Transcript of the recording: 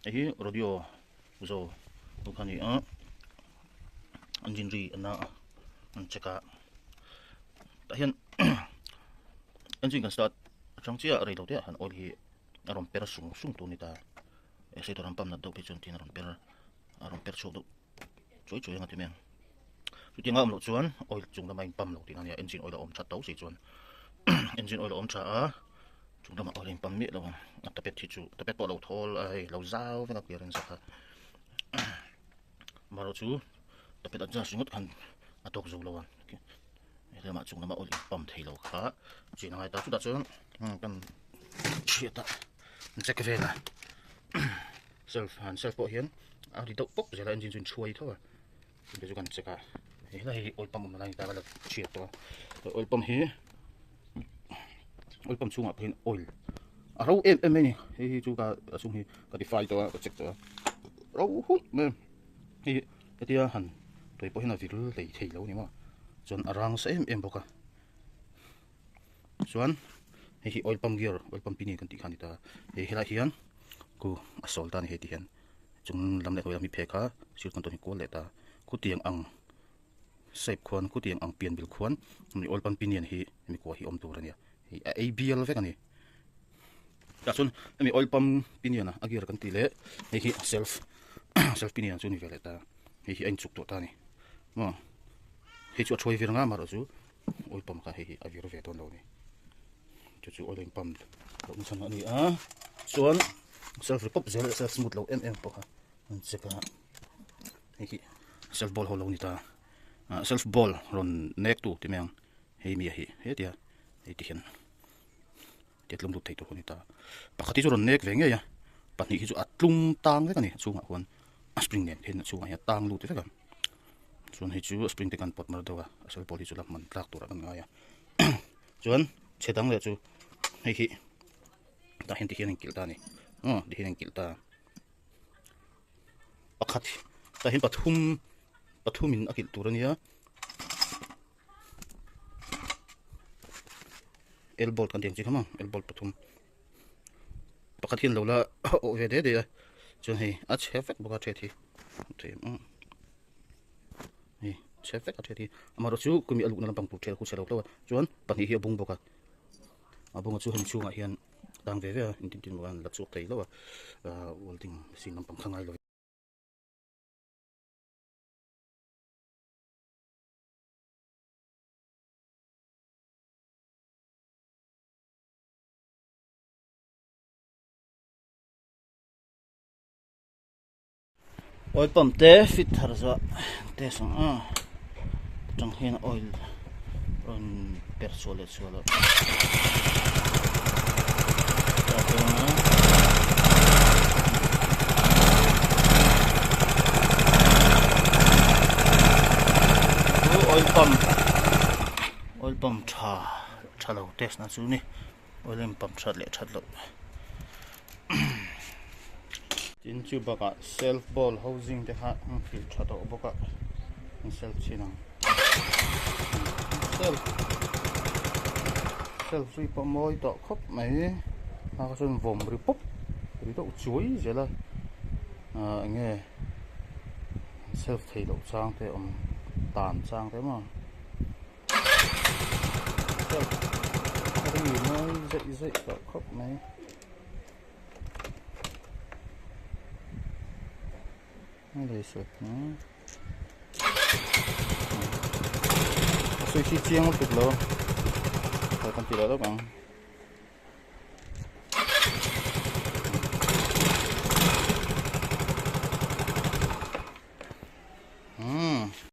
ấy radio rồi lúc này anh chính trị anh anh check out tại hiện anh chính cần start trong chia ở đây đầu tiên hắn ôi thì aron per sung sung tu nita sẽ tôi làm pam nát đâu bị chôn tin aron per số đâu chối chối ngat timen chú tiếng âm lộ chuan ôi chúng ta mang pam lộ thì anh engine oil ôm chặt tấu gì chuan engine oil ôm chặt chúng ta mà oil pam miết đâu tập pet thì chú tập pet bỏ lẩu thol ai lẩu dao với các kiểu này sao mà rồi chú tập pet đặt ra xuống ngất khăn tóc dù lâu thế mà chúng ta mà oil pam thấy lâu khá chỉ là hai ta chú đặt chuan cần chia ta check cái về là self bảo hiểm thì đậu bốc rồi là engine chuyên chui thôi bây giờ cần check à thế là oil pump mà người ta là chia to oil pump hi oil pump chung à bên oil rau em này thì chú cả chung hi cả đi file to check to rau hút mà thì cái hẳn tôi bảo hiểm là việc lấy thấy lâu nhỉ mà chọn arang sẽ em bốc à chọn thì oil pump gear oil pump pin kan ti khan ta he hela hian ku asol tan he ti hian chung lam le ko mi pheka sir kon to ni ko le ta ku tiang ang shape khon ku tiang ang pian bil khon ni oil pump pin hi mi ko hi om tur ania hi abl ve kan ni ta chun mi oil pump pin na agir kan ti le hi self pin chu ni ve le ta hi ein chuk to ta ni mo hi chu choi vir nga ma ro chu oil pump ka hi avir ve ton lo ni chú oil pump cũng xong rồi à xuống self pop giờ self smooth lâu em po ha sẽ cả cái self ball lâu như ta self ball ron neck tu thì mình hay mi hay hết dia hay thì hiện tiết lông đục thấy tu như ta bác tí cho ron neck về nghe ya bác ní chú atlum tang thế cái này chú ngạc quan spring net hiện chú ngạc tang lu thế cái chú hay chú spring tekan pot mar đâu à self ball chú làm mình lắc tu ra cái ngay ya chú chế tăng lại chú hay khi ta hiện hiện kiểu ta này đi hiện kiểu ta akhat ta hiện pathum in akil turania elbow kan tiang chi khama elbow pathum pakhat hin lo la o ve de chon hi a chefek boka the thi hi chefek a the thi amaro chu kumi alu na lampang pu thel khu chelo lo chon pani hi bung boka abong chu hum chu nga hian dang ve ve in tin wan la chu thei lo welding machine lampang khangai lo oil pump te fit thar za te sang trong hian oil on persole sualo oil pump cha lo test na chu ni oil pump chat le chat lo tin chu baka self ball housing te ha fil cha to baka self china self free pa moi to khop mai ha ka chun vom ri pop ri to chuối je la nghe self thei lo chang te tan chang thế mà cái gì nó dậy cậu khóc này nó để sụt nữa suy chi chiang một chút luôn rồi con chỉ đó các bạn